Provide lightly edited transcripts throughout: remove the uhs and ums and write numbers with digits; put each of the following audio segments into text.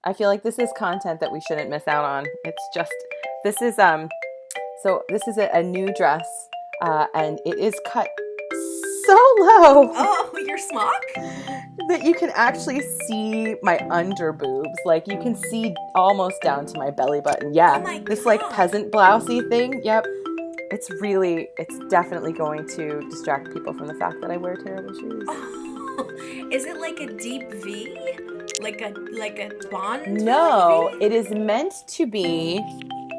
I feel like this is content that we shouldn't miss out on. It's just, this is, this is a new dress, and it is cut so low Oh, your smock? that you can actually see my under boobs. Like, you can see almost down to my belly button. Yeah, Oh my this God. like peasant blousey thing. Yep. It's definitely going to distract people from the fact that I wear terrible shoes. Oh, is it like a deep V? Like a Bond No, V? it is meant to be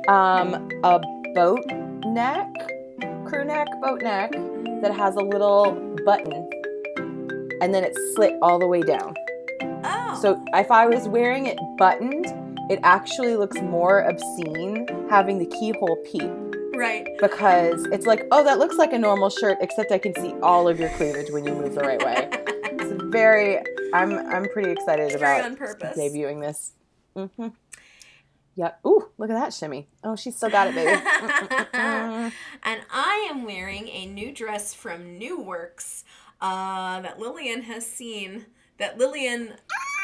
a boat neck, crew neck, boat neck that has a little button, and then it's slit all the way down. Oh. So if I was wearing it buttoned, it actually looks more obscene having the keyhole peep. Right. Because it's like, oh, that looks like a normal shirt, except I can see all of your cleavage when you move the right way. It's very, I'm pretty excited about on purpose. debuting this. Mm-hmm. Yep. Ooh, look at that shimmy. Oh, she's still got it, baby. And I am wearing a new dress from New Works that Lillian has seen, that Lillian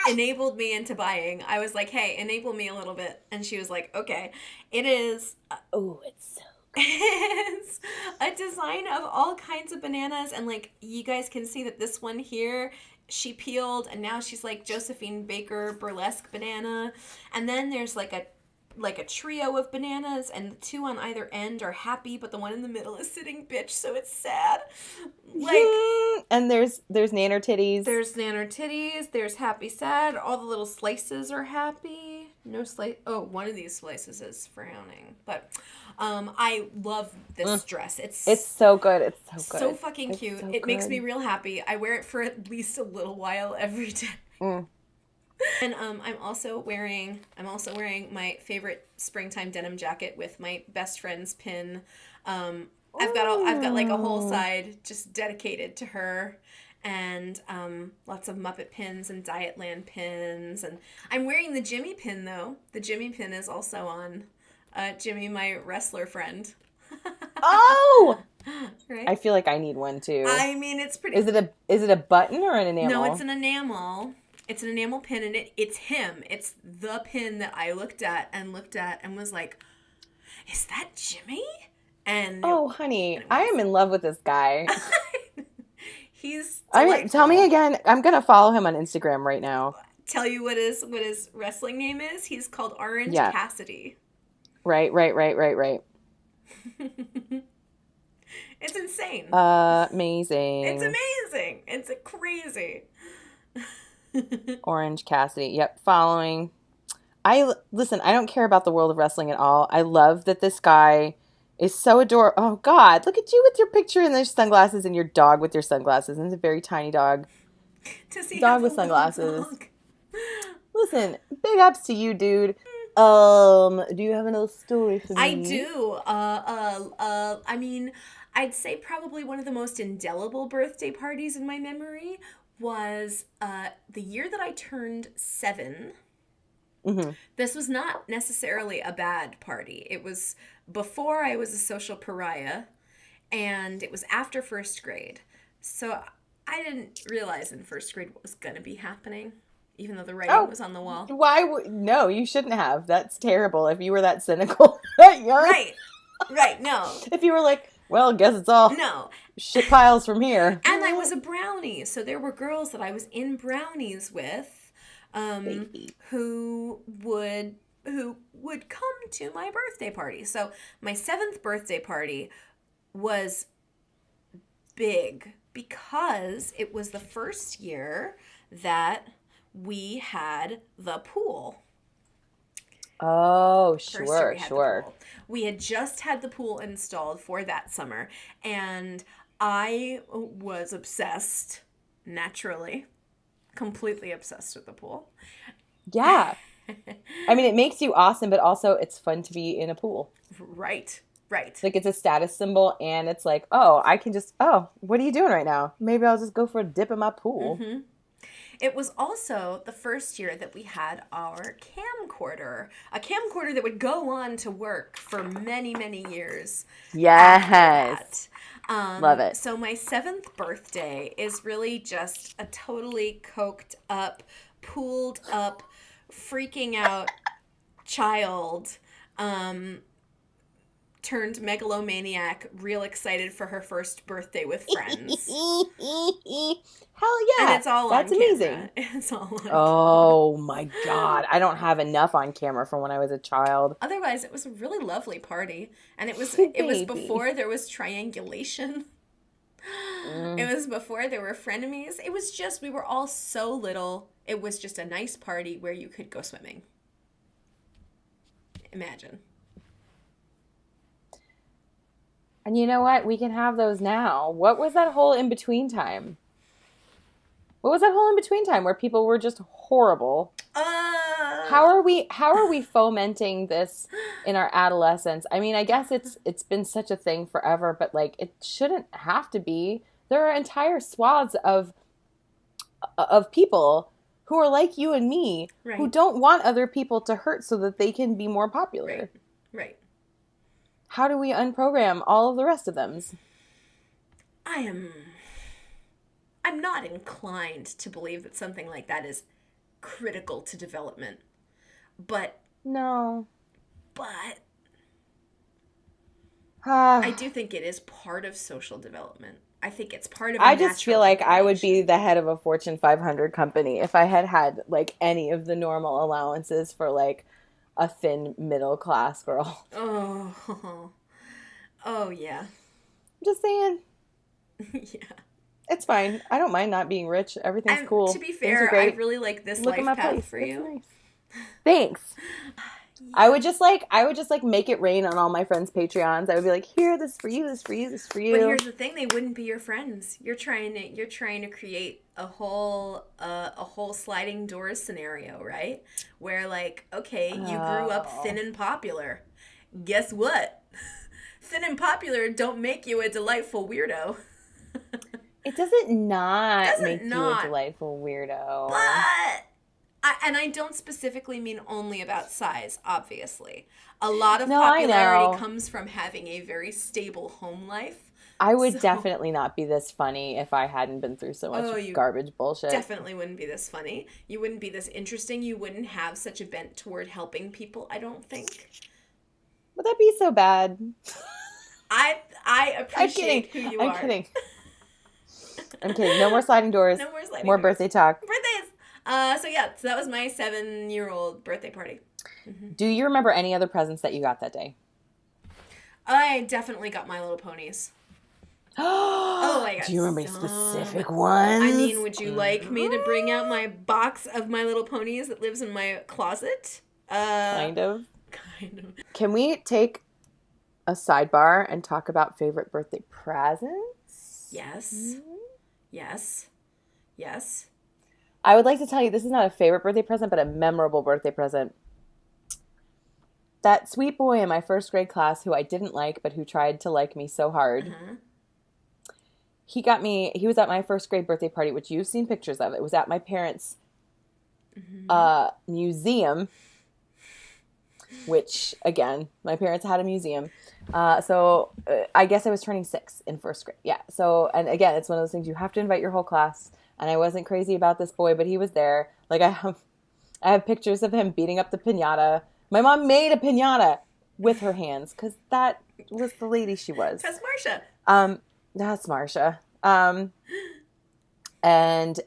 enabled me into buying. I was like, hey, enable me a little bit. And she was like, okay. It is... oh, it's so it's a design of all kinds of bananas, and like you guys can see that this one here she peeled and now she's like Josephine Baker burlesque banana, and then there's like a trio of bananas, and the two on either end are happy, but the one in the middle is sitting bitch, so it's sad. Like, and there's nanner titties. There's nanner titties, there's happy sad, all the little slices are happy. No slice. Oh, one of these slices is frowning. But I love this dress. It's so good. It's so good. So fucking cute. So it makes me real happy. I wear it for at least a little while every day. And I'm also wearing my favorite springtime denim jacket with my best friend's pin. I've got like a whole side just dedicated to her, and lots of Muppet pins and Dietland pins, and I'm wearing the Jimmy pin though. The Jimmy pin is also on Jimmy, my wrestler friend. Oh, right. I feel like I need one too. I mean, it's pretty. Is it a button or an enamel? No, it's an enamel. It's an enamel pin, and it's him. It's the pin that I looked at and was like, is that Jimmy? And oh, honey, I am in love with this guy. He's delightful. I mean, tell me again. I'm gonna follow him on Instagram right now. Tell you what his wrestling name is? He's called Orange Cassidy. Right. It's insane. Amazing. It's amazing. It's crazy. Orange Cassidy. Yep, following. Listen, I don't care about the world of wrestling at all. I love that this guy is so adorable. Oh, God. Look at you with your picture and their sunglasses and your dog with your sunglasses. And it's a very tiny dog. Dog with sunglasses. Listen, big ups to you, dude. Do you have another story for me? I do. I mean, I'd say probably one of the most indelible birthday parties in my memory was the year that I turned 7. Mm-hmm. This was not necessarily a bad party. It was before I was a social pariah, and it was after first grade. So I didn't realize in first grade what was going to be happening, even though the writing was on the wall. No, you shouldn't have. That's terrible if you were that cynical that young. Right, no. If you were like, well, guess it's all shit piles from here. And I was a brownie, so there were girls that I was in brownies with, who would come to my birthday party. So my 7th birthday party was big because it was the first year that we had the pool. Oh, sure. We had just had the pool installed for that summer, and I was obsessed, naturally, completely obsessed with the pool. Yeah. I mean, it makes you awesome, but also it's fun to be in a pool. Right. Like, it's a status symbol, and it's like, what are you doing right now? Maybe I'll just go for a dip in my pool. Mm-hmm. It was also the first year that we had our camcorder. A camcorder that would go on to work for many, many years. Yes. Love it. So my 7th birthday is really just a totally coked up, pooled up, freaking out child turned megalomaniac, real excited for her first birthday with friends. Hell And yeah. it's all That's on amazing. camera. It's all on camera. Oh my God. I don't have enough on camera from when I was a child. Otherwise, it was a really lovely party. And it was Baby. before there was triangulation. It was before there were frenemies. It was just, we were all so little. It was just a nice party where you could go swimming. Imagine. And you know what? We can have those now. What was that whole in-between time? What was that whole in-between time where people were just horrible? How are we fomenting this in our adolescence? I mean, I guess it's been such a thing forever, but like it shouldn't have to be. There are entire swaths of people who are like you and me, right, who don't want other people to hurt so that they can be more popular. Right. How do we unprogram all of the rest of them? I'm not inclined to believe that something like that is critical to development. But no. But I do think it is part of social development. I think it's part of I just feel like I would be the head of a Fortune 500 company if I had like any of the normal allowances for like a thin middle class girl. Oh yeah. I'm just saying. Yeah. It's fine. I don't mind not being rich. Everything's cool. To be fair, I really like this life path for you. Nice. Thanks. Yeah. I would just like make it rain on all my friends' Patreons. I would be like, here, this is for you, this is for you, this is for you. But here's the thing, they wouldn't be your friends. You're trying to create a whole sliding doors scenario, right? Where like, okay, you grew up thin and popular. Guess what? Thin and popular don't make you a delightful weirdo. It doesn't make you a delightful weirdo. But I don't specifically mean only about size, obviously. A lot of popularity comes from having a very stable home life. I would definitely not be this funny if I hadn't been through so much garbage bullshit. Definitely wouldn't be this funny. You wouldn't be this interesting. You wouldn't have such a bent toward helping people, I don't think. Would that be so bad? I appreciate who you are. I'm kidding. I'm kidding. No more sliding doors. No more sliding doors. Birthday talk. Birthdays! So that was my 7-year-old birthday party. Mm-hmm. Do you remember any other presents that you got that day? I definitely got My Little Ponies. Oh, I got. Do you remember specific ones? I mean, would you like me to bring out my box of My Little Ponies that lives in my closet? Kind of. Can we take a sidebar and talk about favorite birthday presents? Yes. Mm-hmm. Yes. I would like to tell you this is not a favorite birthday present, but a memorable birthday present. That sweet boy in my first grade class who I didn't like, but who tried to like me so hard. Uh-huh. He was at my first grade birthday party, which you've seen pictures of. It was at my parents' museum, which, again, my parents had a museum. So I guess I was turning 6 in first grade. Yeah. So, and again, it's one of those things you have to invite your whole class. And I wasn't crazy about this boy, but he was there. Like I have pictures of him beating up the piñata. My mom made a piñata with her hands because that was the lady she was. That's Marsha. That's Marsha. And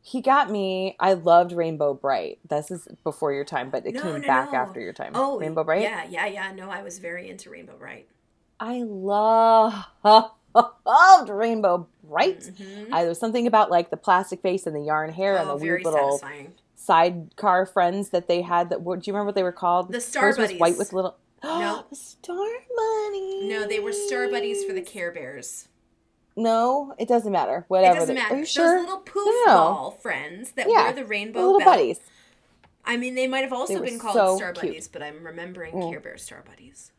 he got me. I loved Rainbow Bright. This is before your time, but it came back after your time. Oh, Rainbow Bright. Yeah. No, I was very into Rainbow Bright. I loved Rainbow Bright. Mm-hmm. There was something about like the plastic face and the yarn hair and the weird little sidecar friends that they had. Do you remember what they were called? The Star Buddies. Was white with little. No, the Star Buddies. No, they were Star Buddies for the Care Bears. No, it doesn't matter. Whatever. It doesn't matter. Are you sure? Those little poof ball friends that wear the rainbow little belt. Buddies. I mean, they might have also been called Star Buddies, but I'm remembering Care Bear Star Buddies.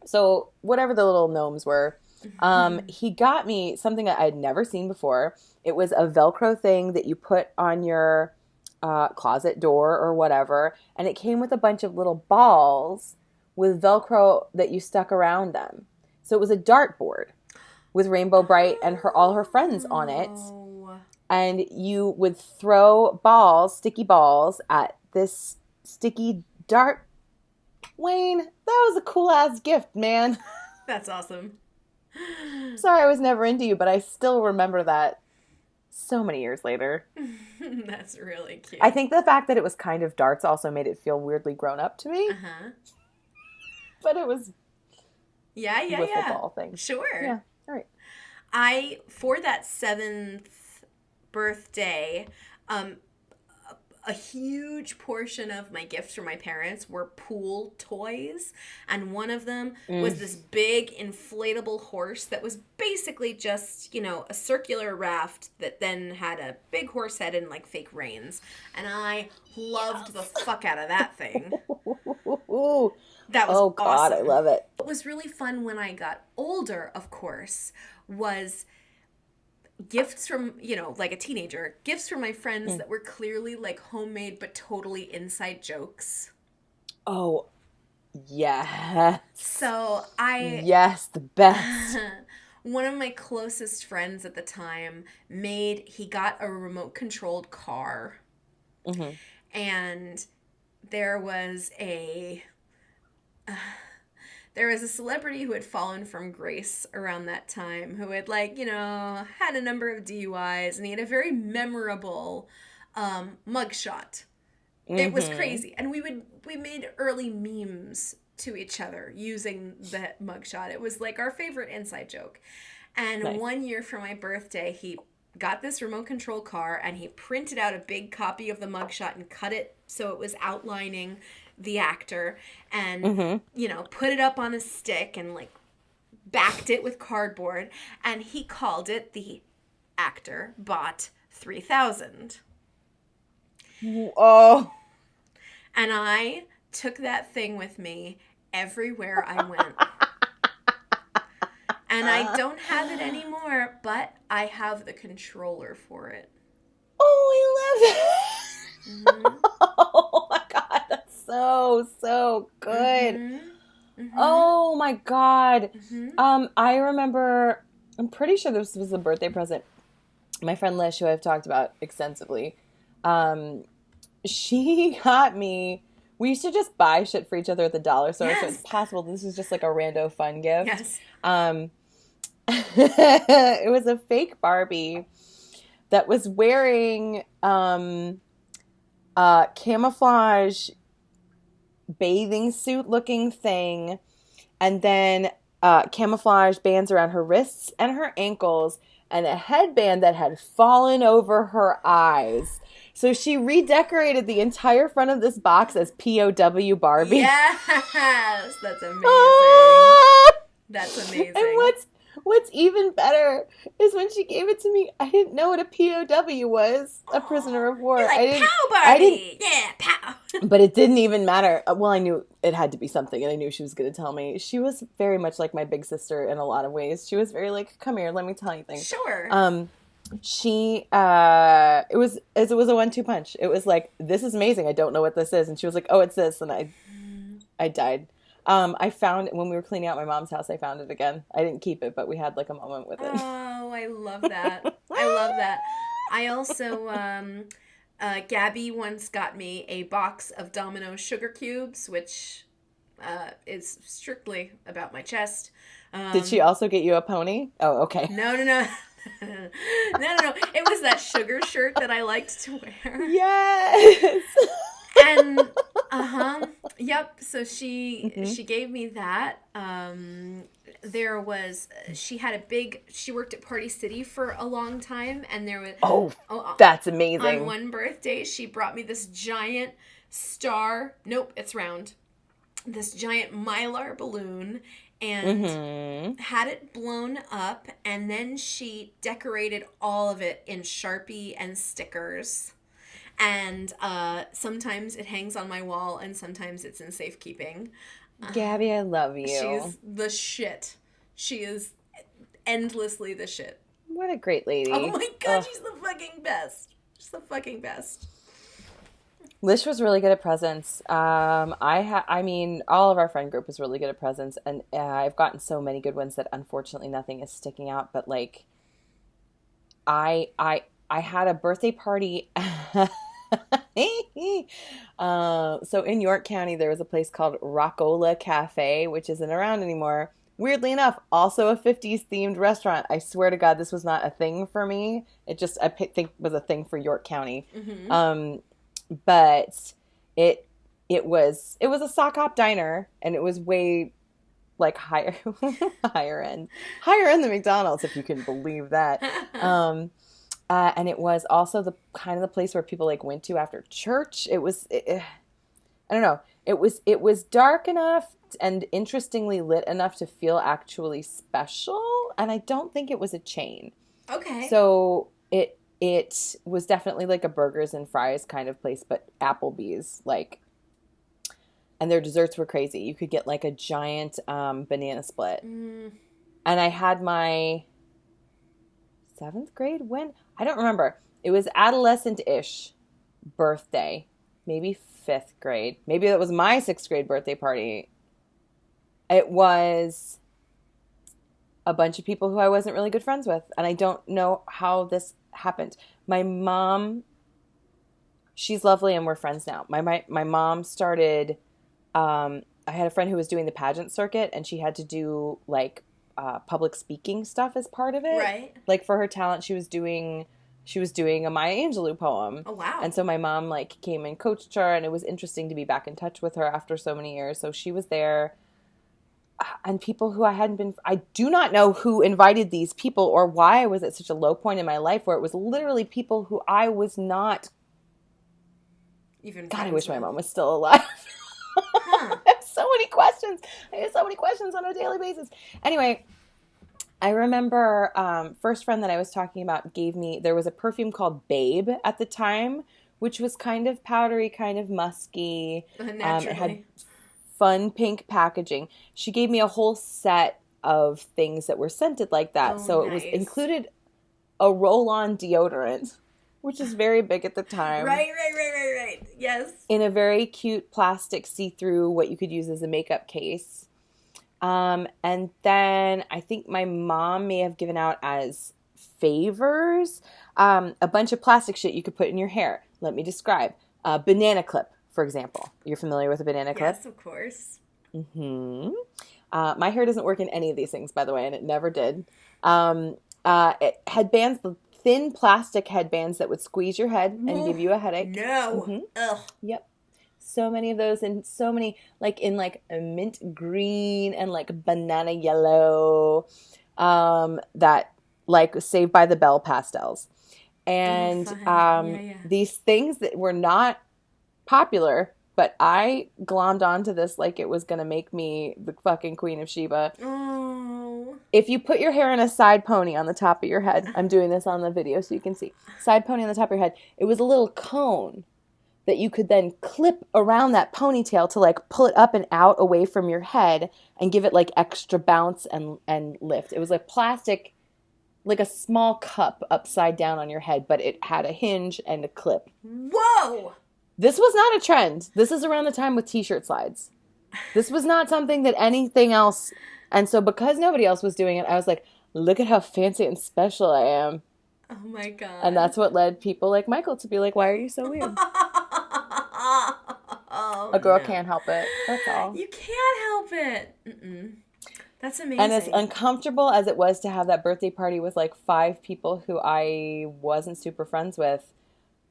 So whatever the little gnomes were, he got me something that I'd never seen before. It was a Velcro thing that you put on your closet door or whatever, and it came with a bunch of little balls with Velcro that you stuck around them. So it was a dartboard with Rainbow Bright and all her friends on it. and you would throw balls, sticky balls, at this sticky dart. Wayne, that was a cool ass gift, man. That's awesome. Sorry I was never into you, but I still remember that so many years later. That's really cute. I think the fact that it was kind of darts also made it feel weirdly grown up to me. Uh-huh. But it was yeah. wiffle ball thing. Sure. Yeah, all right. For that 7th birthday, a huge portion of my gifts from my parents were pool toys, and one of them was this big inflatable horse that was basically just, a circular raft that then had a big horse head and like fake reins, and I loved the fuck out of that thing. That was oh God, awesome. I love it. What was really fun when I got older, of course, was gifts from, like a teenager, gifts from my friends that were clearly like homemade but totally inside jokes. Oh, yes. So Yes, the best. one of my closest friends at the time he got a remote controlled car. Mm-hmm. And there was a celebrity who had fallen from grace around that time, who had had a number of DUIs, and he had a very memorable mugshot. Mm-hmm. It was crazy. And we made early memes to each other using that mugshot. It was like our favorite inside joke. And nice. One year for my birthday, he got this remote control car and he printed out a big copy of the mugshot and cut it so it was outlining the actor, and put it up on a stick and like backed it with cardboard, and he called it the Actor Bought 3000. Oh. And I took that thing with me everywhere I went. And I don't have it anymore, but I have the controller for it. Oh, I love it. Mm-hmm. Oh my God, that's so good. Mm-hmm. Mm-hmm. Oh my God. Mm-hmm. I remember, I'm pretty sure this was a birthday present. My friend Lish, who I've talked about extensively, she got me, we used to just buy shit for each other at the dollar store, yes. So it's possible this is just like a rando fun gift. Yes. It was a fake Barbie that was wearing camouflage bathing suit looking thing, and then camouflage bands around her wrists and her ankles, and a headband that had fallen over her eyes. So she redecorated the entire front of this box as POW Barbie. Yes, that's amazing. That's amazing. And what's even better is when she gave it to me, I didn't know what a POW was, a prisoner of war. You're like, pow, Barbie! Yeah, pow! But it didn't even matter. Well, I knew it had to be something, and I knew she was going to tell me. She was very much like my big sister in a lot of ways. She was very like, come here, let me tell you things. Sure. It was a 1-2 punch. It was like, this is amazing. I don't know what this is. And she was like, oh, it's this. And I died. I found, when we were cleaning out my mom's house, I found it again. I didn't keep it, but we had like a moment with it. Oh, I love that. I love that. I also, Gabby once got me a box of Domino's sugar cubes, which is strictly about my chest. Did she also get you a pony? Oh, okay. No. No. It was that sugar shirt that I liked to wear. Yes. And yep. So she gave me that. She worked at Party City for a long time, and there was that's amazing. On one birthday, she brought me this giant star. Nope, it's round. This giant Mylar balloon. And had it blown up, and then she decorated all of it in Sharpie and stickers. And sometimes it hangs on my wall, and sometimes it's in safekeeping. Gabby, I love you. She's the shit. She is endlessly the shit. What a great lady. Oh my God, she's the fucking best. She's the fucking best. Lish was really good at presents. I mean, all of our friend group was really good at presents, and I've gotten so many good ones that unfortunately nothing is sticking out. But like, I I had a birthday party. So in York County, there was a place called Rockola Cafe, which isn't around anymore. Weirdly enough, also a 50s themed restaurant. I swear to God, this was not a thing for me. It just, think was a thing for York County. But it was a sock hop diner, and it was way like higher end than McDonald's, if you can believe that. And it was also the kind of the place where people like went to after church. I don't know. It was dark enough and interestingly lit enough to feel actually special. And I don't think it was a chain. Okay. So it was definitely like a burgers and fries kind of place, but Applebee's, like, and their desserts were crazy. You could get like a giant banana split. And I had my 7th grade when? I don't remember. It was adolescent-ish birthday. Maybe 5th grade. Maybe that was my 6th grade birthday party. It was a bunch of people who I wasn't really good friends with. And I don't know how this happened. My mom, she's lovely and we're friends now. My mom started, I had a friend who was doing the pageant circuit, and she had to do like public speaking stuff as part of it. Right. Like for her talent, she was doing a Maya Angelou poem. Oh, wow. And so my mom like came and coached her, and it was interesting to be back in touch with her after so many years. So she was there. And people who I do not know who invited these people or why I was at such a low point in my life where it was literally people who I was not even. God, I wish my mom was still alive. I have so many questions. I have so many questions on a daily basis. Anyway, I remember first friend that I was talking about there was a perfume called Babe at the time, which was kind of powdery, kind of musky. Naturally. It had fun pink packaging. She gave me a whole set of things that were scented like that. Oh, so it was included a roll-on deodorant, which is very big at the time. Right. Yes. In a very cute plastic see-through, what you could use as a makeup case. And then I think my mom may have given out as favors a bunch of plastic shit you could put in your hair. Let me describe. A banana clip, for example. You're familiar with a banana clip? Yes, of course. Mm-hmm. My hair doesn't work in any of these things, by the way, and it never did. It had bands, thin plastic headbands that would squeeze your head and give you a headache. No. Mm-hmm. Ugh. Yep. So many of those, and so many like in like a mint green and like banana yellow, that like Saved by the Bell pastels. And these things that were not popular, but I glommed onto this like it was going to make me the fucking Queen of Sheba. Oh. If you put your hair in a side pony on the top of your head, I'm doing this on the video so you can see. Side pony on the top of your head. It was a little cone that you could then clip around that ponytail to like pull it up and out away from your head and give it like extra bounce and lift. It was like plastic, like a small cup upside down on your head, but it had a hinge and a clip. Whoa! This was not a trend. This is around the time with t-shirt slides. This was not something that anything else. And so because nobody else was doing it, I was like, look at how fancy and special I am. Oh my God. And that's what led people like Michael to be like, why are you so weird? Oh, a girl can't help it. That's all. You can't help it. Mm-mm. That's amazing. And as uncomfortable as it was to have that birthday party with like 5 people who I wasn't super friends with,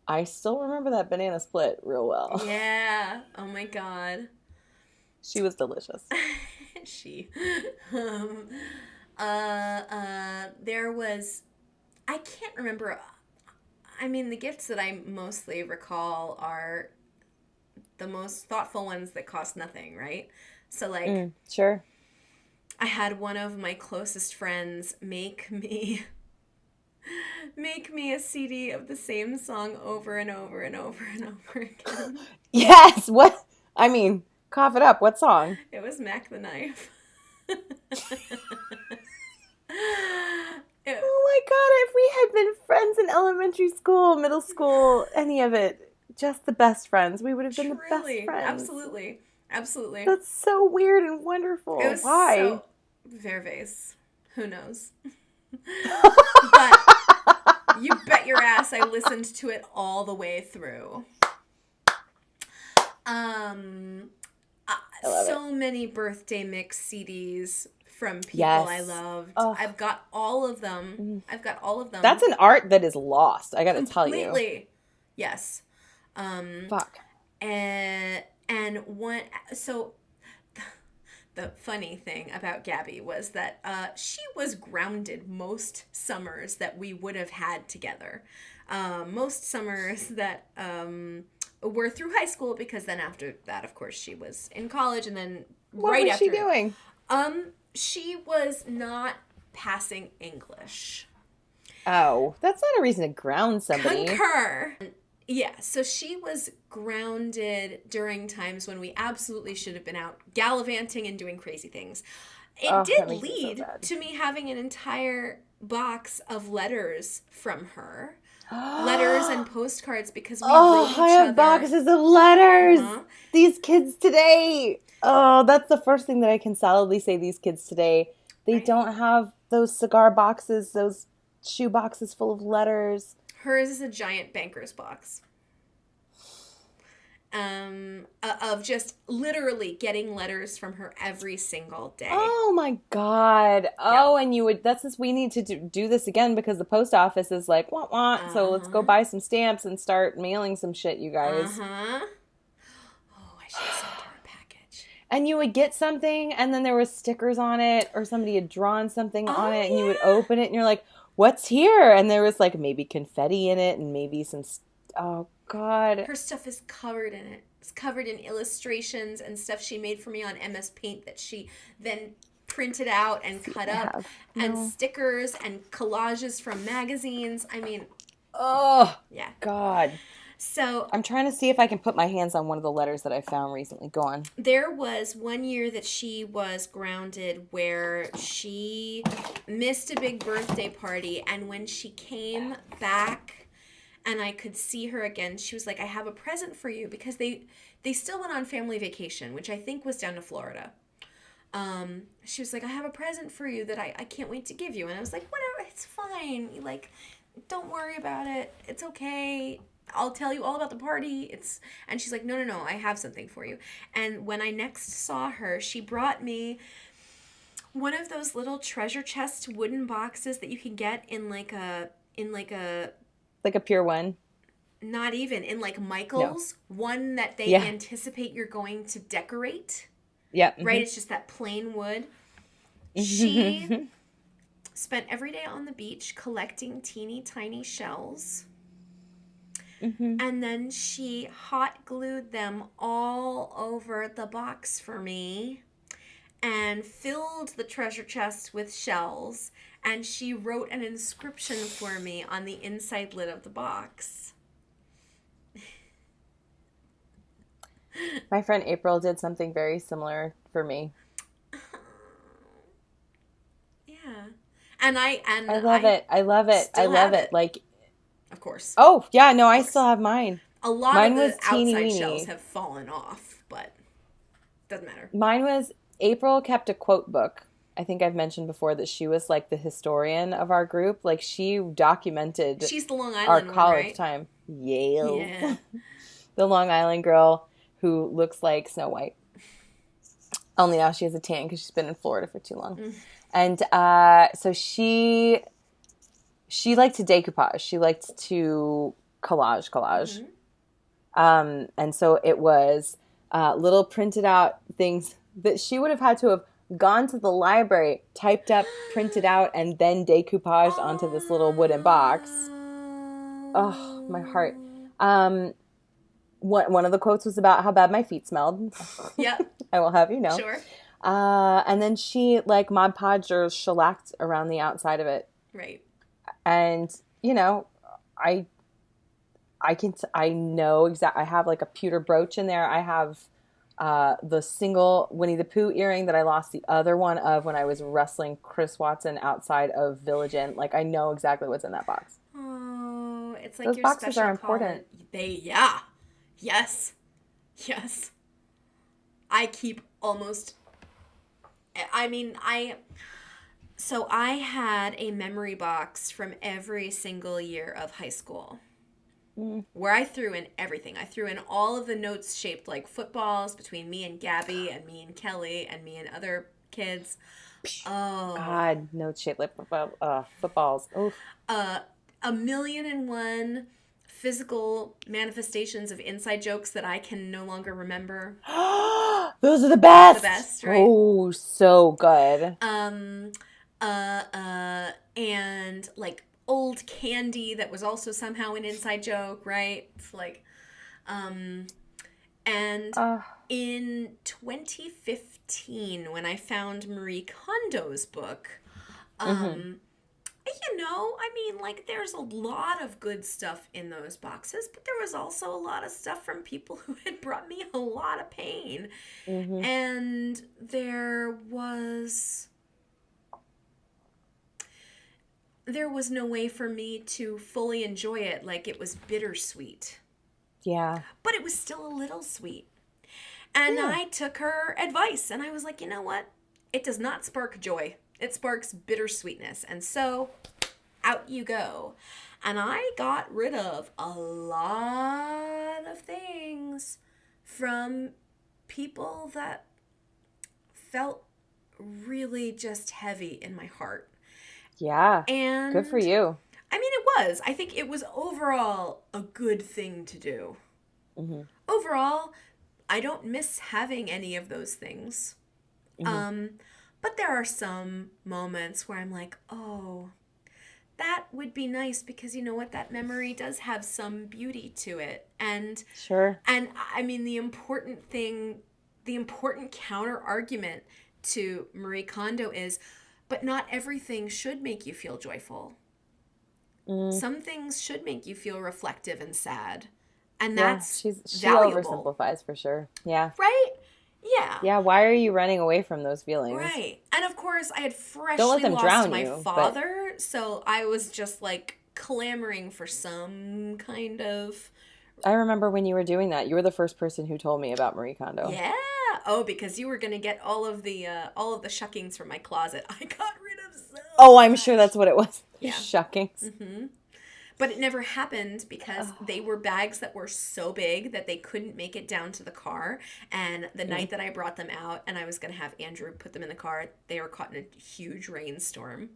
I still remember that banana split real well. Yeah. Oh my God. She was delicious. There was, I can't remember. I mean, the gifts that I mostly recall are the most thoughtful ones that cost nothing, right? So like, sure. I had one of my closest friends make me a CD of the same song over and over and over and over again. Yes. What? I mean, cough it up. What song? It was Mac the Knife. Oh my God, if we had been friends in elementary school, middle school, any of it, just the best friends, we would have been the best friends. Absolutely. That's so weird and wonderful. It was Why? So Vervace. Who knows? But You bet your ass I listened to it all the way through. I love So it. many birthday mix CDs from people I Yes. loved. Oh, I've got all of them. I've got all of them. that's an art that is lost. I got to tell you. Completely. Yes. Fuck. And one, so the funny thing about Gabby was that she was grounded most summers that we would have had together. Most summers that were through high school, because then after that, of course, she was in college, and then What right was after she doing? she was not passing English. Oh, that's not a reason to ground somebody. Concur. Yeah, so she was grounded during times when we absolutely should have been out gallivanting and doing crazy things. It Oh, did that makes me so lead sad. to me having an entire box of letters from her. Letters and postcards, because we wrote each I have other. boxes of letters. Uh-huh. These kids today. Oh, that's the first thing that I can solidly say. These kids today, they Right. don't have those cigar boxes, those shoe boxes full of letters. Hers is a giant banker's box. Of just literally getting letters from her every single day. Oh my God. Oh, and you would, that's just, we need to do this again because the post office is like, wah, wah. So let's go buy some stamps and start mailing some shit, you guys. Uh-huh. Oh, I should have sent her a package. And you would get something and then there was stickers on it or somebody had drawn something on it and you would open it and you're like, what's here? And there was like maybe confetti in it and maybe some, oh God. Her stuff is covered in it. It's covered in illustrations and stuff she made for me on MS Paint that she then printed out and cut up. And stickers and collages from magazines. I mean, oh, yeah. God. So I'm trying to see if I can put my hands on one of the letters that I found recently. Go on. there was one year that she was grounded where she missed a big birthday party, and when she came back and I could see her again, she was like, I have a present for you, because they still went on family vacation, which I think was down to Florida. She was like, I have a present for you that I can't wait to give you. And I was like, whatever, it's fine. Like, don't worry about it. It's okay. I'll tell you all about the party. And she's like, no, I have something for you. And when I next saw her, she brought me one of those little treasure chest wooden boxes that you can get in like a Like a pure one. not even in like Michael's, one that they anticipate you're going to decorate. Yep. Right? It's just that plain wood. She spent every day on the beach collecting teeny tiny shells. And then she hot glued them all over the box for me and filled the treasure chest with shells. And she wrote an inscription for me on the inside lid of the box. My friend April did something very similar for me. Yeah. And I love it. I love it. I love it. Like, of course. oh, yeah, no, I still have mine. A lot mine of the was teeny outside weeny. shells have fallen off, but doesn't matter. Mine was, April kept a quote book. I think I've mentioned before that she was like the historian of our group. Like, she documented She's the Long Island our one, college right? time. Yale. Yeah. The Long Island girl who looks like Snow White. Only now she has a tan because she's been in Florida for too long. And so she liked to decoupage. She liked to collage. And so it was little printed out things that she would have had to have gone to the library, typed up, printed out, and then decoupaged onto this little wooden box. Oh, my heart. One of the quotes was about how bad my feet smelled. Yep. I will have you know. Sure. And then she, like, Mod Podge or shellacked around the outside of it. Right. And, you know, I know exactly. I have, like, a pewter brooch in there. I have the single Winnie the Pooh earring that I lost the other one of when I was wrestling Chris Watson outside of Village Inn. Like, I know exactly what's in that box. Oh, it's like Those your boxes special are important. Yes. I keep almost. I mean, So I had a memory box from every single year of high school Mm. where I threw in everything. I threw in all of the notes shaped like footballs between me and Gabby and me and Kelly and me and other kids. Oh, God, no shit lip footballs. Oh, uh, a million and one physical manifestations of inside jokes that I can no longer remember. those are the The best. best, right? Oh, so good. Um, and like old candy that was also somehow an inside joke, right? It's like, um, and Uh, in 2015, when I found Marie Kondo's book, hmm um, I mean, like, there's a lot of good stuff in those boxes, but there was also a lot of stuff from people who had brought me a lot of pain. hmm And there was no way for me to fully enjoy it. Like, it was bittersweet, Yeah. but it was still a little sweet. And Yeah. I took her advice and I was like, you know what? It does not spark joy. It sparks bittersweetness. And so out you go. And I got rid of a lot of things from people that felt really just heavy in my heart. Yeah. Good for And you. I mean, it was. I think it was overall a good thing to do. hmm Overall, I don't miss having any of those things. hmm Um, but there are some moments where I'm like, oh, that would be nice because you know what, that memory does have some beauty to it. Sure. And I mean the important counter argument to Marie Kondo is, but not everything should make you feel joyful. Mm. Some things should make you feel reflective and sad. And Yeah. that's She valuable. oversimplifies for sure. Yeah. Right? Yeah. Yeah. Why are you running away from those feelings? Right. And of course, I had Don't let freshly them lost drown my you. But father, so I was just like clamoring for some kind of. I remember when you were doing that, you were the first person who told me about Marie Kondo. Yeah. Oh, because you were going to get all of the shuckings from my closet. I got rid of so Oh, I'm sure much. that's what it was. Yeah. Shuckings. Mm-hmm. But it never happened because Oh. they were bags that were so big that they couldn't make it down to the car. And the Mm. night that I brought them out and I was going to have Andrew put them in the car, they were caught in a huge rainstorm.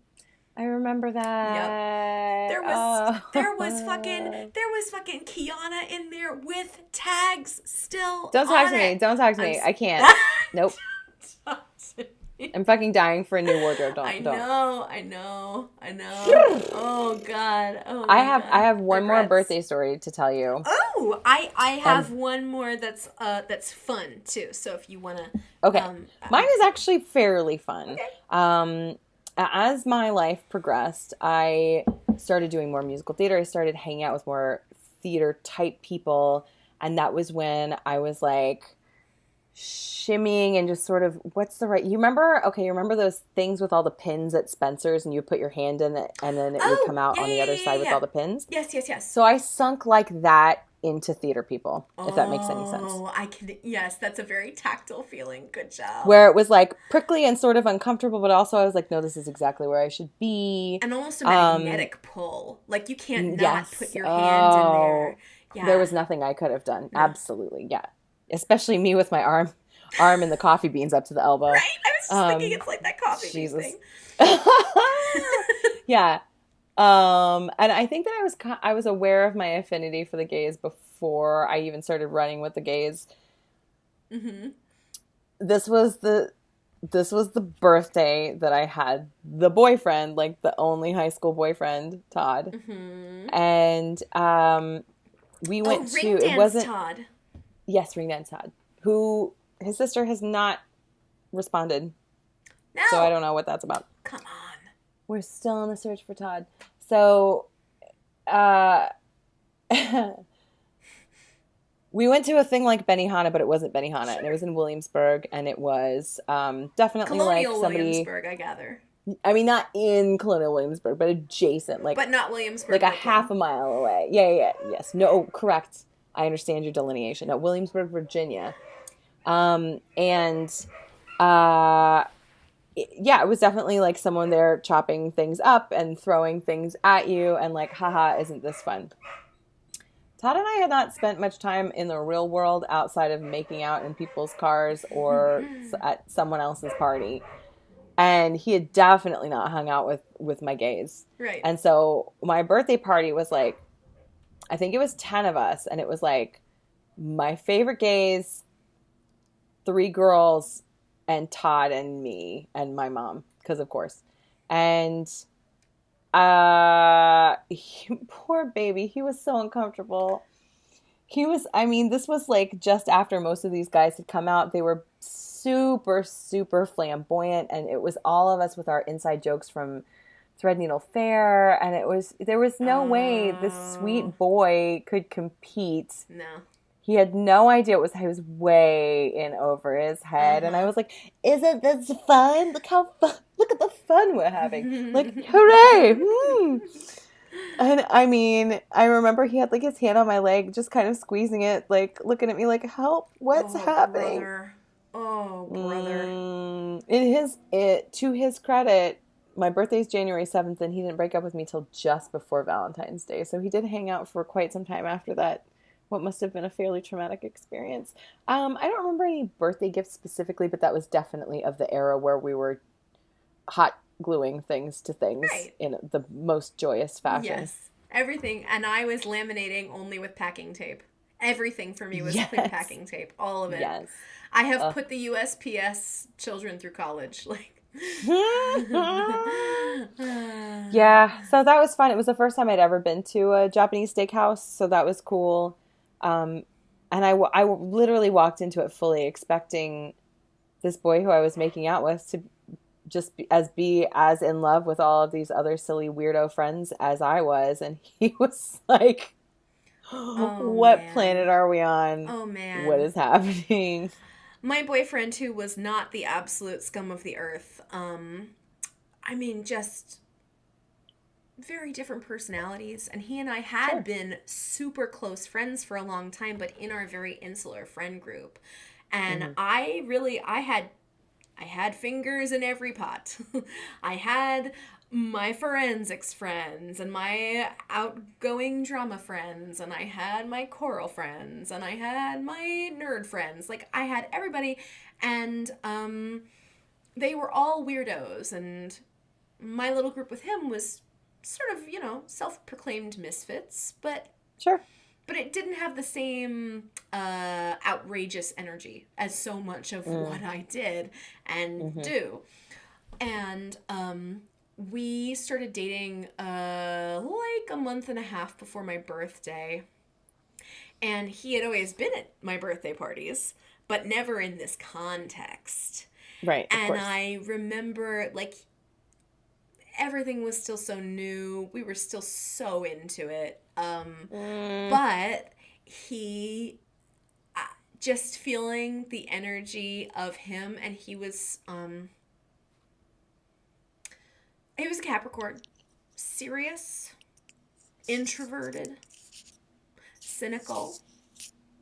I remember Yep. that. Oh. There was fucking Kiana in there with tags still Don't talk on to me. it. Don't talk to I'm me. s- I can't. Nope. I'm fucking dying for a new wardrobe. I Don't. know, I know, I know. Oh God. Oh my I God. have one more Regrets. birthday story to tell you. Oh, I have And one more that's fun too. So if you wanna, okay, um, mine is actually fairly fun. okay. As my life progressed, I started doing more musical theater. I started hanging out with more theater type people, and that was when I was like shimmying and just sort of you remember those things with all the pins at Spencer's and you put your hand in it and then it would come Oh, out yeah, on the yeah, other yeah, side yeah, with yeah. all the pins? Yes, yes, yes. So I sunk like that into theater people, if that makes any sense. Oh, I can. Yes, that's a very tactile feeling. Good job. Where it was like prickly and sort of uncomfortable, but also I was like, no, this is exactly where I should be. And almost a Um, magnetic pull. Like you can't not put yes. your hand in Oh, there. there Yeah. was nothing I could have done. No. Absolutely. Yeah. Especially me with my arm and the coffee beans up to the elbow. Right? I was just thinking Um, it's like that coffee bean Jesus. thing. Yeah. And I think that I was aware of my affinity for the gays before I even started running with the gays. Mm-hmm. This was the birthday that I had the boyfriend, like the only high school boyfriend, Todd. Mm-hmm. And we Oh, went to ring it dance wasn't Todd. yes, Ring Dance Todd, who his sister has not responded. No. So I don't know what that's about. Come on. We're still on the search for Todd. So, uh, we went to a thing like Benihana, but it wasn't Benihana, Sure. and it was in Williamsburg, and it was definitely like Colonial somebody. Williamsburg, I gather. I mean, not in Colonial Williamsburg, but adjacent, like But not Williamsburg. like a Brooklyn. half a mile away. Yeah, yes. No, correct. I understand your delineation. No, Williamsburg, Virginia. And uh, yeah, it was definitely like someone there chopping things up and throwing things at you and like, haha, isn't this fun? Todd and I had not spent much time in the real world outside of making out in people's cars or at someone else's party. And he had definitely not hung out with my gays. Right. And so my birthday party was like, I think it was 10 of us, and it was like my favorite gays, 3 girls, and Todd and me and my mom, because of course. And poor baby, he was so uncomfortable. He was, I mean, this was like just after most of these guys had come out. They were super, super flamboyant, and it was all of us with our inside jokes from Threadneedle Fair, and there was no way this sweet boy could compete. No. He had no idea what was, he was way in over his head. And I was like, isn't this fun? Look how fun, look at the fun we're having. Like, hooray! And I mean, I remember he had like his hand on my leg, just kind of squeezing it, like looking at me like, help, what's happening? Brother. Oh, brother. To his credit, my birthday's January 7th, and he didn't break up with me till just before Valentine's Day. So he did hang out for quite some time after that. What must have been a fairly traumatic experience. I don't remember any birthday gifts specifically, but that was definitely of the era where we were hot gluing things to things in the most joyous fashion. Yes, everything. And I was laminating only with packing tape. Everything for me was with packing tape. All of it. Yes. I have put the USPS children through college. Like. Yeah, so that was fun. It was the first time I'd ever been to a Japanese steakhouse, so that was cool. And I literally walked into it fully expecting this boy who I was making out with to just be as in love with all of these other silly weirdo friends as I was. And he was like, what planet are we on? Oh, man. What is happening? My boyfriend, who was not the absolute scum of the earth, I mean, just very different personalities, and he and I had been super close friends for a long time, but in our very insular friend group. And I had fingers in every pot. I had my forensics friends and my outgoing drama friends, and I had my choral friends, and I had my nerd friends. Like, I had everybody, and they were all weirdos, and my little group with him was sort of, self-proclaimed misfits, but but it didn't have the same outrageous energy as so much of what I did and do. And we started dating like a month and a half before my birthday, and he had always been at my birthday parties, but never in this context. Right, of and course. I remember, like, everything was still so new. We were still so into it. But he, just feeling the energy of him, and he was a Capricorn. Serious, introverted, cynical,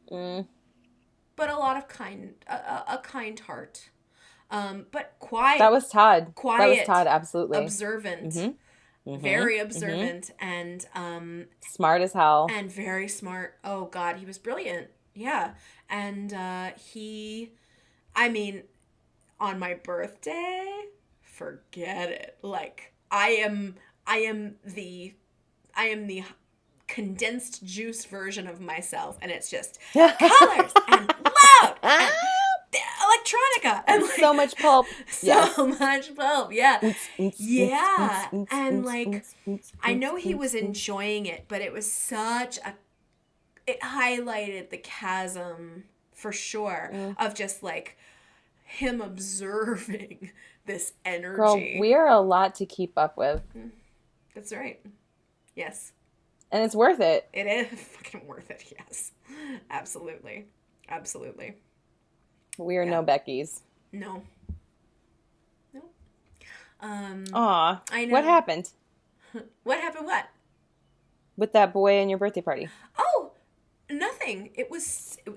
but a lot of a kind heart. But quiet. That was Todd. Quiet. That was Todd, absolutely. Observant. Very observant. And smart as hell. And very smart. Oh, God, he was brilliant. Yeah. And on my birthday, forget it. Like, I am the condensed juice version of myself, and it's just colors and loud and electronica and like, so much pulp. Much pulp. Yeah. Yeah. And like, I know he was enjoying it, but it was it highlighted the chasm for sure of just like him observing this energy. Girl, we're a lot to keep up with. That's right. Yes. And it's worth it. It is fucking worth it, yes. Absolutely. Absolutely. We are no Beckys. No. Aw. I know. What happened? What happened what? With that boy and your birthday party? Oh, Nothing.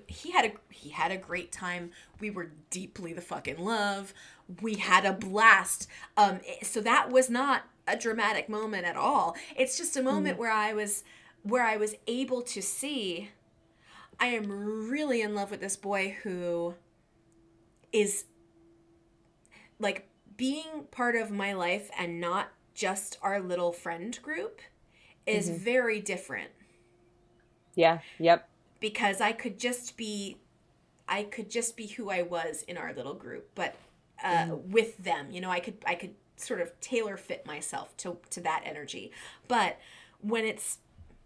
He had a great time. We were deeply the fuck in love. We had a blast. So that was not a dramatic moment at all. It's just a moment where I was able to see I am really in love with this boy who is like being part of my life and not just our little friend group is very different. Yeah. Yep. Because I could just be who I was in our little group, but with them, you know, I could sort of tailor fit myself to that energy. But when it's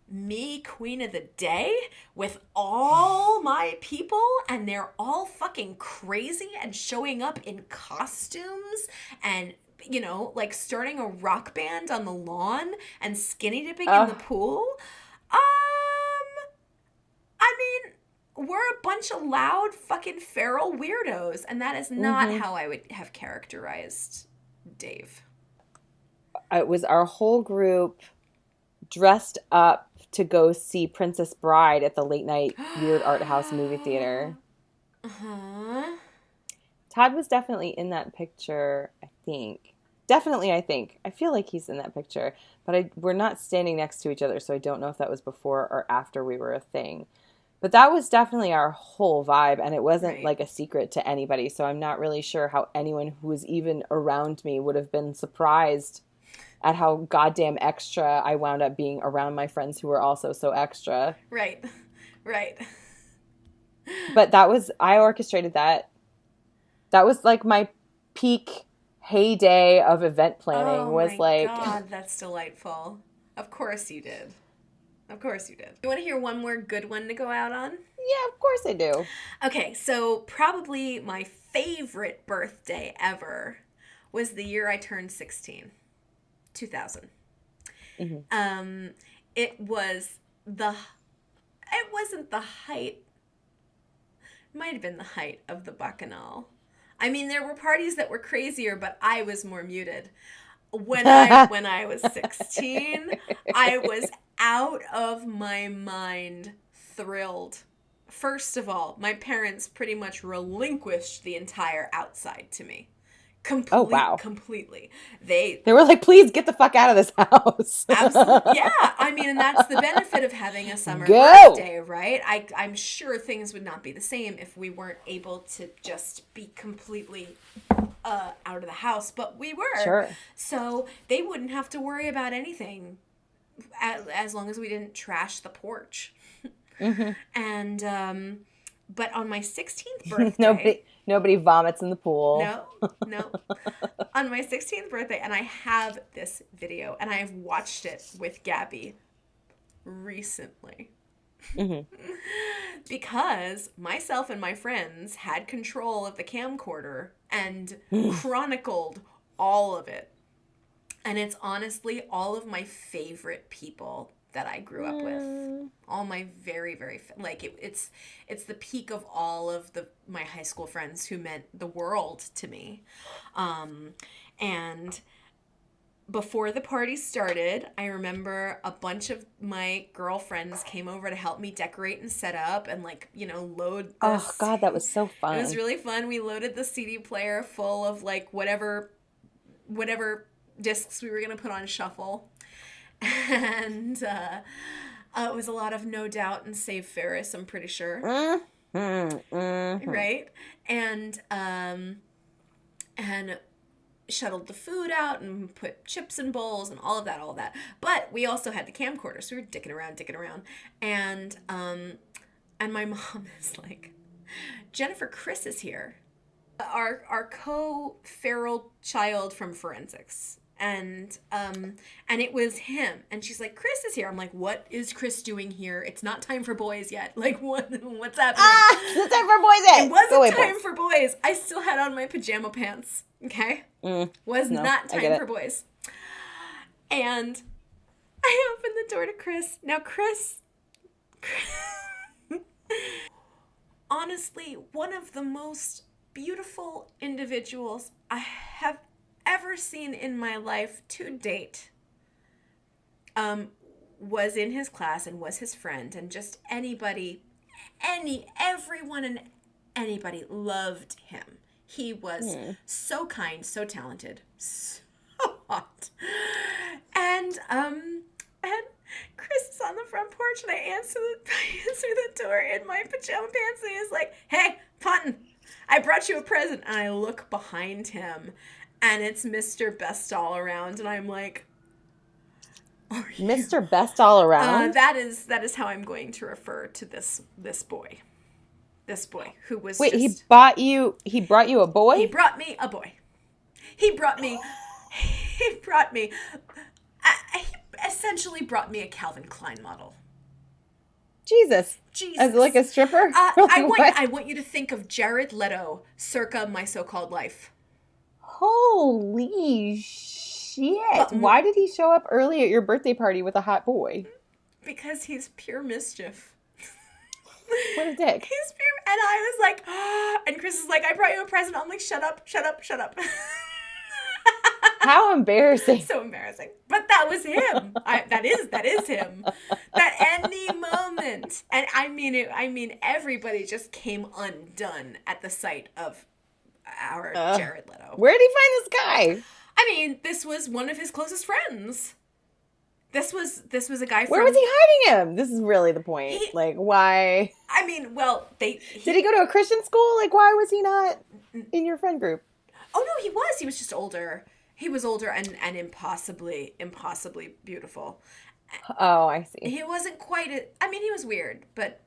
me, queen of the day, with all my people, and they're all fucking crazy and showing up in costumes and, you know, like starting a rock band on the lawn and skinny dipping in the pool. I mean, we're a bunch of loud fucking feral weirdos, and that is not how I would have characterized Dave. It was our whole group dressed up to go see Princess Bride at the late night weird art house movie theater. Todd was definitely in that picture, I think. Definitely, I think. I feel like he's in that picture, but we're not standing next to each other, so I don't know if that was before or after we were a thing. But that was definitely our whole vibe, and it wasn't like a secret to anybody, so I'm not really sure how anyone who was even around me would have been surprised at how goddamn extra I wound up being around my friends who were also so extra. Right. But I orchestrated that. That was like my peak heyday of event planning God, that's delightful. Of course you did. Of course you did. You want to hear one more good one to go out on? Yeah, of course I do. Okay, so probably my favorite birthday ever was the year I turned 16. 2000. It wasn't the height. It might have been the height of the Bacchanal. I mean, there were parties that were crazier, but I was more muted. When I was 16, I was out of my mind thrilled. First of all, my parents pretty much relinquished the entire outside to me. Completely. They were like, please get the fuck out of this house. Absolutely. Yeah. I mean, and that's the benefit of having a summer birthday, right? I'm sure things would not be the same if we weren't able to just be completely out of the house, but we were. Sure. So they wouldn't have to worry about anything as long as we didn't trash the porch. And but on my 16th birthday, nobody vomits in the pool. No. On my 16th birthday, and I have this video, and I have watched it with Gabby recently. Because myself and my friends had control of the camcorder and chronicled all of it. And it's honestly all of my favorite people that I grew up with. All my very, very, it's the peak of all of my high school friends who meant the world to me. And before the party started, I remember a bunch of my girlfriends came over to help me decorate and set up and load. Oh God, that was so fun. It was really fun. We loaded the CD player full of whatever discs we were going to put on shuffle. And it was a lot of No Doubt and Save Ferris, I'm pretty sure. Right? And shuttled the food out and put chips in bowls and all of that. But we also had the camcorder, so we were dicking around. And my mom is like, Jennifer, Chris is here. Our co-feral child from forensics. And it was him. And she's like, Chris is here. I'm like, what is Chris doing here? It's not time for boys yet. Like, what's happening? It's time for boys yet. It wasn't time for boys. I still had on my pajama pants. Okay? Not time for boys. And I opened the door to Chris. Now, Chris honestly, one of the most beautiful individuals I have ever seen in my life to date. was in his class and was his friend, and just everyone and anybody loved him. He was so kind, so talented, so hot. And Chris is on the front porch, and I answer the door in my pajama pants, and he's like, "Hey, Ponton, I brought you a present." And I look behind him, and it's Mr. Best All Around, and I'm like, Mr. Best All Around? That is how I'm going to refer to this boy. This boy who was Wait, he brought you a boy? He brought me a boy. He essentially brought me a Calvin Klein model. Jesus. As like a stripper? I want you to think of Jared Leto circa My So-Called Life. Holy shit. Why did he show up early at your birthday party with a hot boy? Because he's pure mischief. What a dick. He's pure, and I was like, oh, and Chris is like, "I brought you a present." I'm like, shut up. How embarrassing. So embarrassing. But that was him. That is him. That any moment. And I mean everybody just came undone at the sight of our Jared Leto. Where did he find this guy? I mean, this was one of his closest friends. This was a guy from... Where was he hiding him? This is really the point. Why? I mean, well, did he go to a Christian school? Why was he not in your friend group? Oh, no, he was. He was just older. He was older and impossibly beautiful. Oh, I see. He wasn't quite... he was weird, but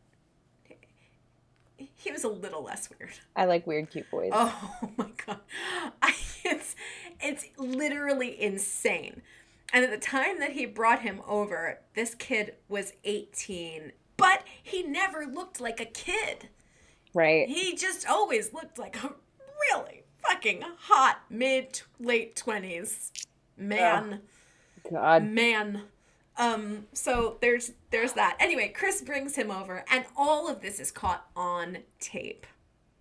he was a little less weird. I like weird, cute boys. Oh, my God. It's literally insane. And at the time that he brought him over, this kid was 18, but he never looked like a kid. Right. He just always looked like a really fucking hot late 20s man. Oh, God. Man. So there's that. Anyway, Chris brings him over, and all of this is caught on tape.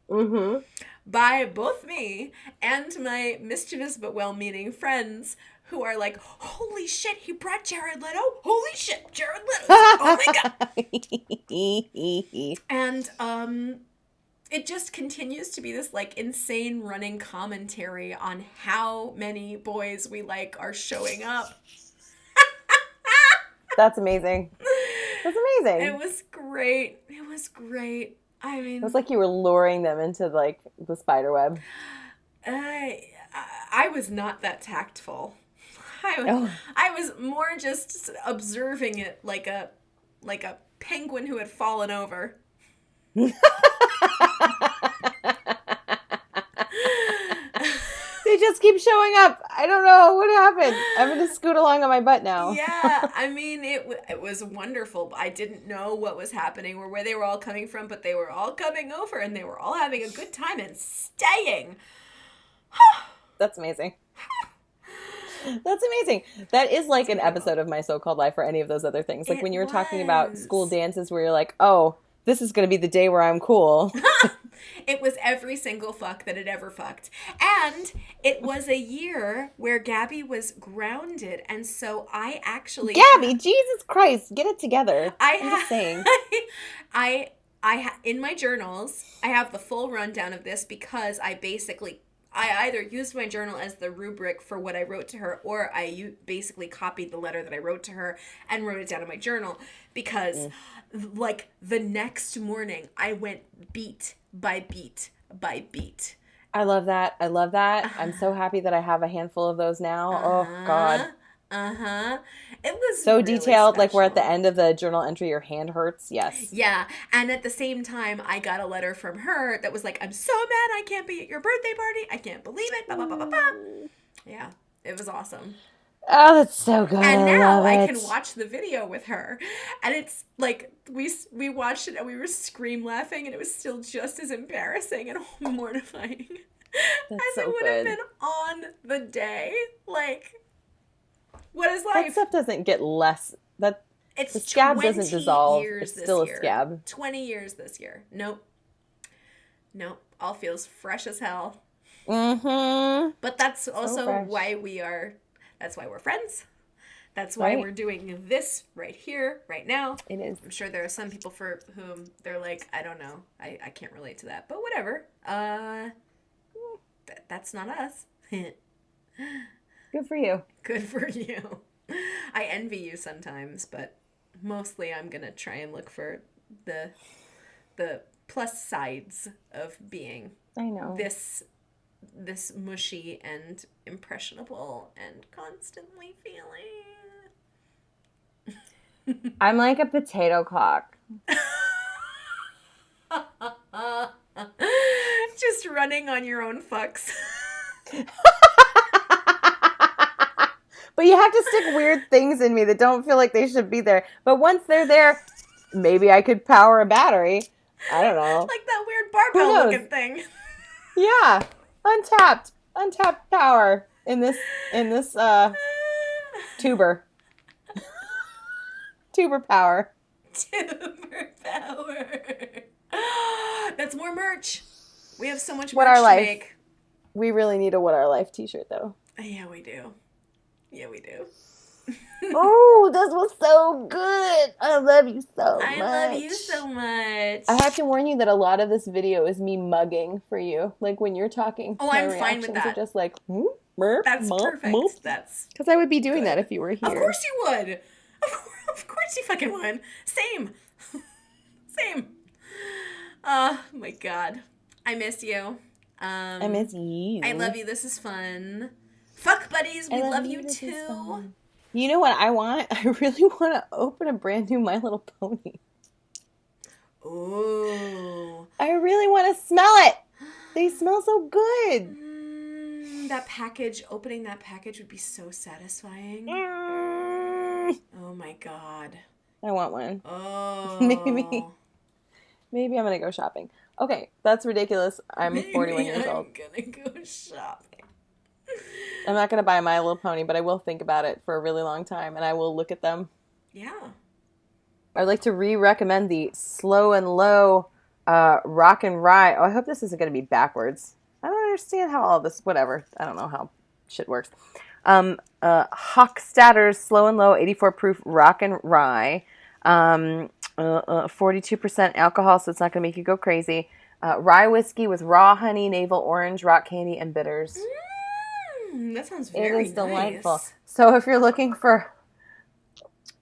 Mm-hmm. By both me and my mischievous but well-meaning friends, who are like, "Holy shit, he brought Jared Leto? Holy shit, Jared Leto! Oh my God!" And it just continues to be this insane running commentary on how many boys we like are showing up. That's amazing. That's amazing. It was great. I mean, it was like you were luring them into the spider web. I was not that tactful. I was more just observing it like a penguin who had fallen over. They just keep showing up. I don't know what happened. I'm going to scoot along on my butt now. Yeah, I mean, it was wonderful. I didn't know what was happening or where they were all coming from, but they were all coming over and they were all having a good time and staying. That's amazing. That's amazing. That is like an episode of My So-Called Life or any of those other things. Like when you were talking about school dances where you're like, oh, this is going to be the day where I'm cool. It was every single fuck that had ever fucked. And it was a year where Gabby was grounded. And so I actually... Gabby, Jesus Christ, get it together. I'm just saying. In my journals, I have the full rundown of this because I either used my journal as the rubric for what I wrote to her, or I basically copied the letter that I wrote to her and wrote it down in my journal because, the next morning, I went beat by beat by beat. I love that. I'm so happy that I have a handful of those now. Oh, God. It was so really detailed, special. we're at the end of the journal entry, your hand hurts. Yes. Yeah. And at the same time, I got a letter from her that was like, "I'm so mad I can't be at your birthday party. I can't believe it. Blah, blah, blah, blah, blah." Yeah. It was awesome. Oh, that's so good. And now I can watch the video with her. And it's like, we watched it and we were scream laughing and it was still just as embarrassing and mortifying as so it would have good. been on the day. What is life? That stuff doesn't get less. The It's scab doesn't dissolve. It's still year. a scab. 20 years this year. Nope. All feels fresh as hell. Mm-hmm. But that's also why that's why we're friends. That's why Right. we're doing this right here, right now. It is. I'm sure there are some people for whom they're like, I don't know. I can't relate to that. But whatever. That's not us. Good for you. Good for you. I envy you sometimes, but mostly I'm going to try and look for the plus sides of being I know. this mushy and impressionable and constantly feeling. I'm like a potato clock. Just running on your own fucks. But you have to stick weird things in me that don't feel like they should be there. But once they're there, maybe I could power a battery. I don't know. Like that weird barbell looking thing. Yeah. Untapped power in this tuber. Tuber power. Tuber power. That's more merch. We have so much What merch Our Life. to make. We really need a What Our Life t-shirt though. Yeah, we do. Yeah, we do. Oh, this was so good. I love you so much. I love you so much. I have to warn you that a lot of this video is me mugging for you. Like when you're talking. Oh, I'm fine with that. Are just like, burp, That's perfect. That's because I would be doing good. that if you were here. Of course you would. Of course you fucking would. Same. Same. Oh my God. I miss you. I miss you. I love you. This is fun. Fuck buddies. We love you too. You know what I want? I really want to open a brand new My Little Pony. Ooh. I really want to smell it. They smell so good. That package, opening that package would be so satisfying. Oh my God. I want one. Oh. Maybe I'm going to go shopping. Okay, that's ridiculous. I'm 41 years old. I'm going to go shopping. I'm not going to buy a My Little Pony, but I will think about it for a really long time, and I will look at them. Yeah. I'd like to re-recommend the Slow and Low Rock and Rye. Oh, I hope this isn't going to be backwards. I don't understand how all this, whatever. I don't know how shit works. Hochstadter's Slow and Low 84 proof Rock and Rye. 42% alcohol, so it's not going to make you go crazy. Rye whiskey with raw honey, navel orange, rock candy, and bitters. That sounds very It is delightful. nice. So if you're looking for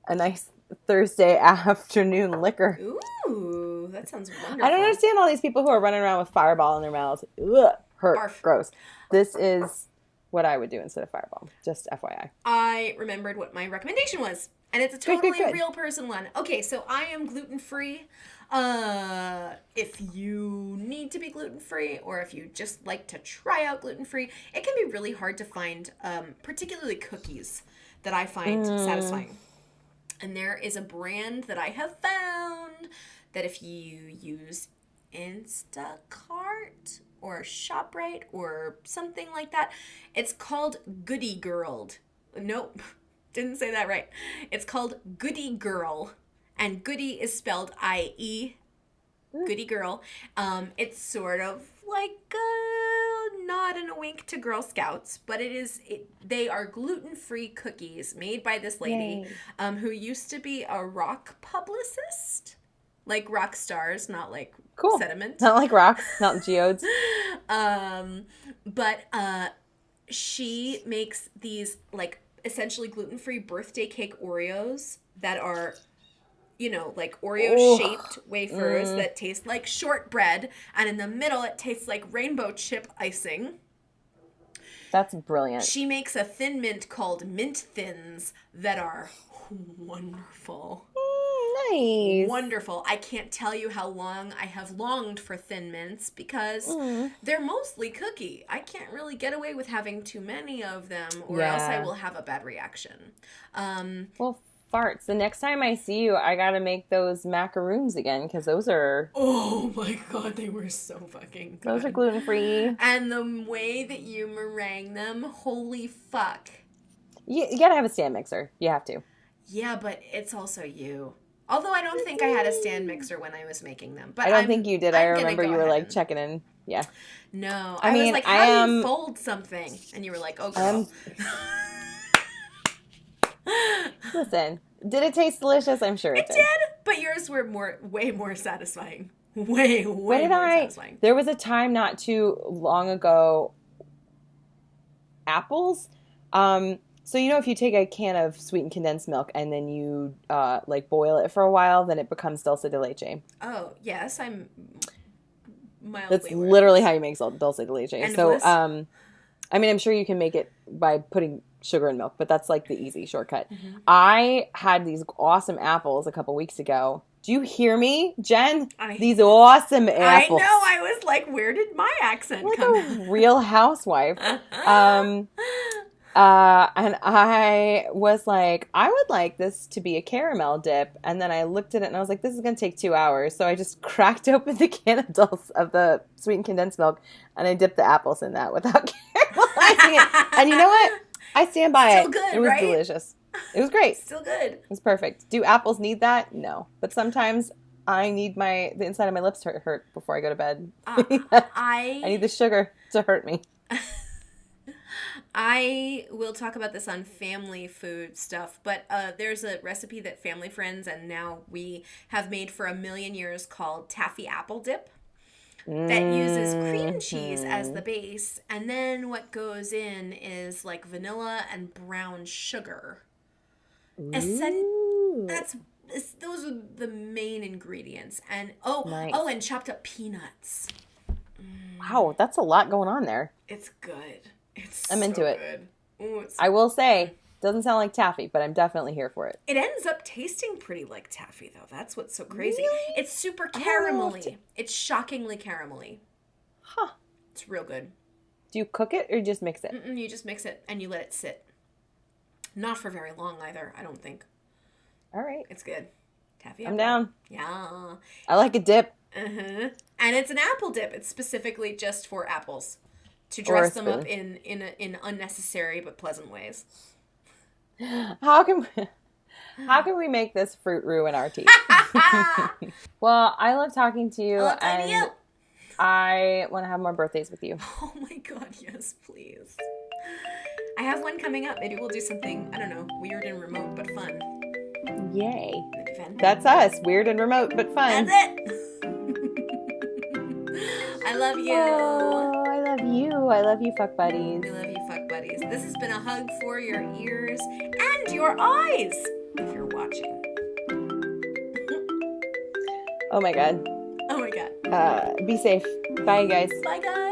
a nice Thursday afternoon liquor. Ooh, that sounds wonderful. I don't understand all these people who are running around with Fireball in their mouths. Ugh, hurt, Barf. gross. This is what I would do instead of Fireball. Just FYI. I remembered what my recommendation was. And it's a totally real person one. Okay, so I am gluten-free. If you need to be gluten-free or if you just like to try out gluten-free, it can be really hard to find, particularly cookies that I find satisfying. And there is a brand that I have found that if you use Instacart or ShopRite or something like that, it's called Goody Girled. Nope. Didn't say that right. It's called Goody Girl, and Goody is spelled I-E. Goody Girl. It's sort of like a nod and a wink to Girl Scouts, but they are gluten-free cookies made by this lady who used to be a rock publicist, like rock stars, not like sediment. Not like rocks, not geodes. But she makes these like essentially gluten-free birthday cake Oreos that are, like Oreo-shaped wafers that taste like shortbread, and in the middle it tastes like rainbow chip icing. That's brilliant. She makes a Thin Mint called Mint Thins that are wonderful. Nice. Wonderful. I can't tell you how long I have longed for Thin Mints because they're mostly cookie. I can't really get away with having too many of them or else I will have a bad reaction. Well, farts. The next time I see you, I gotta make those macaroons again because those are... Oh my God, they were so fucking good. Those are gluten-free. And the way that you meringue them, holy fuck. You gotta have a stand mixer. You have to. Yeah, but it's also you. Although I don't think I had a stand mixer when I was making them. But I don't think you did. I remember you were like checking in. Yeah. No. I mean, was like, how do you fold something? And you were like, oh, girl. Listen, did it taste delicious? I'm sure it It did. did, but yours were way more satisfying. Way more satisfying. There was a time not too long ago, apples. So if you take a can of sweetened condensed milk and then you like boil it for a while, then it becomes dulce de leche. Oh, yes, I'm mildly That's aware of literally this. how you make dulce de leche. And So, bliss. I mean, I'm sure you can make it by putting sugar in milk, but that's like the easy shortcut. Mm-hmm. I had these awesome apples a couple weeks ago. Do you hear me, Jen? I- These awesome apples. I know. I was like, where did my accent Like come a real housewife. And I was like, I would like this to be a caramel dip. And then I looked at it and I was like, this is going to take 2 hours. So I just cracked open the can of the sweetened condensed milk and I dipped the apples in that without caramelizing it. And you know what? I stand by Still it. good, It was right? delicious. It was great. Still good. It was perfect. Do apples need that? No. But sometimes I need the inside of my lips to hurt before I go to bed. I need the sugar to hurt me. I will talk about this on family food stuff, but there's a recipe that family friends and now we have made for a million years called taffy apple dip that uses cream cheese as the base, and then what goes in is like vanilla and brown sugar. Those are the main ingredients, and Nice. and chopped up peanuts. Wow, that's a lot going on there. It's good. I'm into it. Good. Ooh, it's I will say, doesn't sound like taffy, but I'm definitely here for it. It ends up tasting pretty like taffy, though. That's what's so crazy. Really? It's super I don't know if caramelly. It's shockingly caramelly. Huh. It's real good. Do you cook it or just mix it? You just mix it and you let it sit. Not for very long either, I don't think. All right. It's good. Taffy I'm apple. down. Yeah. I like a dip. Uh-huh. And it's an apple dip. It's specifically just for apples. To Or a dress them up spoon. in unnecessary but pleasant ways. How can we make this fruit ruin our teeth? Well, I love talking to you, Love talking to and you. I want to have more birthdays with you. Oh my god, yes, please. I have one coming up. Maybe we'll do something, I don't know, weird and remote but fun. Yay. That'd be fun. That's us. Weird and remote, but fun. That's it. I love you. Oh, I love you. I love you, fuck buddies. I love you, fuck buddies. This has been a hug for your ears and your eyes, if you're watching. Oh my god. Oh my god. Be safe. Bye, guys. Bye, guys.